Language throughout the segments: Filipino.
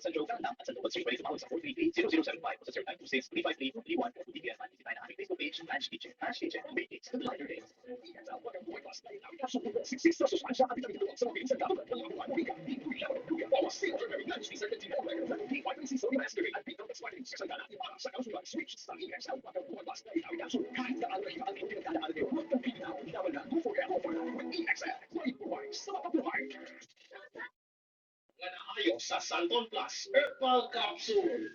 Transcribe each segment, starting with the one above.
Central Calamba at Central Street tumawag sa 433-0075 o sa 0926-353-351 o TPS at visitahin ang aking Facebook page, Hatch Kitchen. Hatch Kitchen, baked to the lighter days. Sa sustansya at ito sa mga pinsan dapat ang mga buwan bigat. Bawas sa ordinary lunch ni Sir Tino Record. Vitamin C sodium ascorbate at Vitamin Smiling sa sandala para sa kausulan switch sa ESL at buwan na itawid ang kahit na ang ang pinagdadaan nyo. Magpapinaw, naman na, go for it, go for it. With EXL, may buhay sa mapabuhay. Ayos sa Santon Plus Herbal Capsule.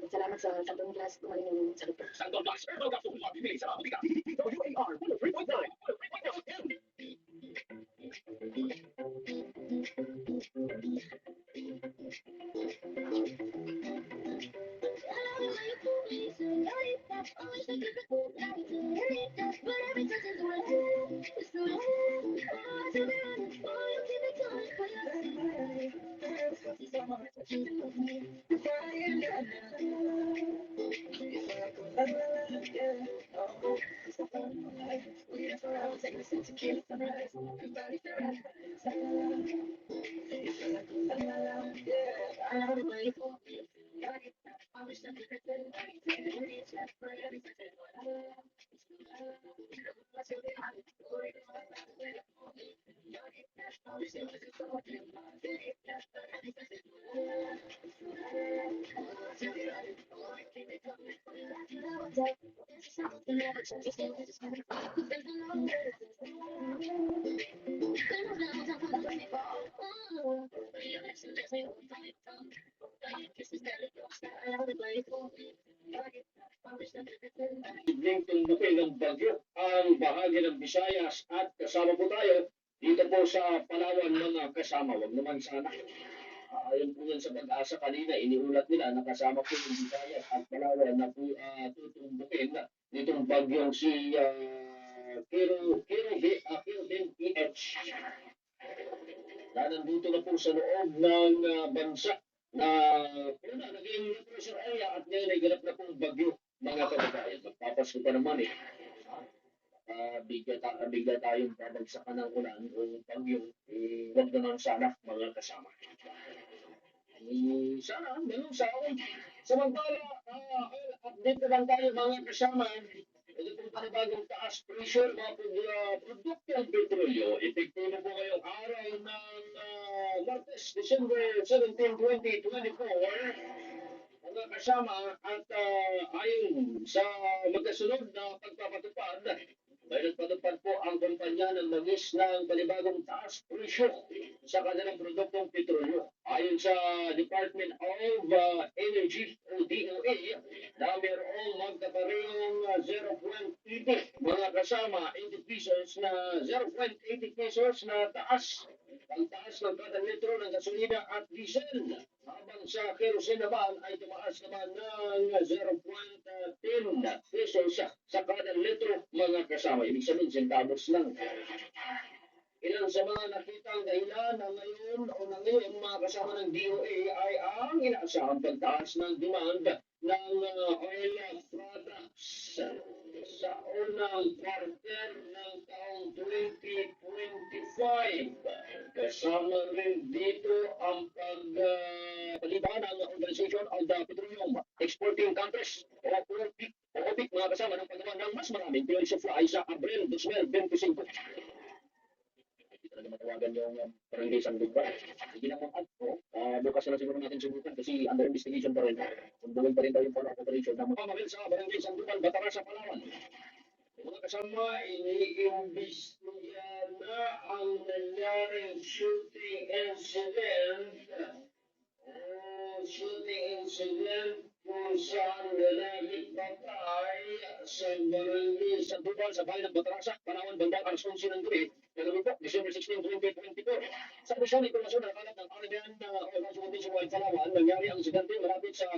Salamat sa Santon Plus, kumain yung sa doktor. Santon Plus Herbal Capsule. Mabibili sa mga WAR 103.9. Lingkong buke ng bagyo ang bahagi ng Visayas at kasama po tayo dito po sa Palawan mga kasama. Wag naman sana. Ayon po yan sa pag-asa kanina, iniulat nila na kasama po yung Visayas at Palawan na po tutumbukin na nitong bagyong si Kiruhin PH. Na nandito na po sa loob ng bansa na una, naging pressure area at ngayon ay ganap na pong bagyo mga kababayan. Magpapasko pa naman eh. Bigla tayong babagsakan ng ulan o bagyo. Huwag naman sana mga kasama. Sana, ganun sa akin. Samantala, update na lang tayo mga kasama. Ito pong panibagong taas pressure mga produktong petrolyo. Epektibo po ngayong araw ng Martes, December 17, 2024. Mga kasama at ayon sa magkasunod na pagpapatupad, may nagpatupad po ang kumpanya ng langis ng panibagong taas presyo sa kanilang produktong petrolyo. Ayon sa Department of Energy o DOE, na mayroong magkaparehong 0.80 mga kasama 80 pesos na 0.80 pesos na taas. Ang taas ng kada litro ng gasolina at diesel. Habang sa kerosene naman ay tumaas naman ng 0.10 pesos sa kada litro mga kasama. Ibig sabihin, centavos lang. Ilan sa mga nakitang dahilan na ngayon mga kasama ng DOA ay ang inaasahang pagtaas ng demand ng oil products sa unang quarter ng taong 2025. Kasama rin dito ang pagpaliban ng Organization of the Petroleum Exporting Countries o OPEC mga kasama ng paggawa ng mas maraming fuel supply sa Abril 2025. Talaga matawagan yung barangay Sandugan. Hindi naman ako, bukas na siguro natin subukan kasi under investigation pa rin. Sunduin pa rin tayo yung follow-up operation na mapamamil sa barangay Sandugan, Batarasa, Palawan. Mga kasama, iniimbestiga na ang nangyaring shooting incident kung saan lalaki patay sa barangay Sandugan sa bayan ng Batarasa, Palawan, bandang alas 11 ng gabi. Nagabi po, December 16, 2024. Sa misyon, impormasyon na nakalat ng RBN o National Nationwide Palawan, nangyari ang insidente malapit sa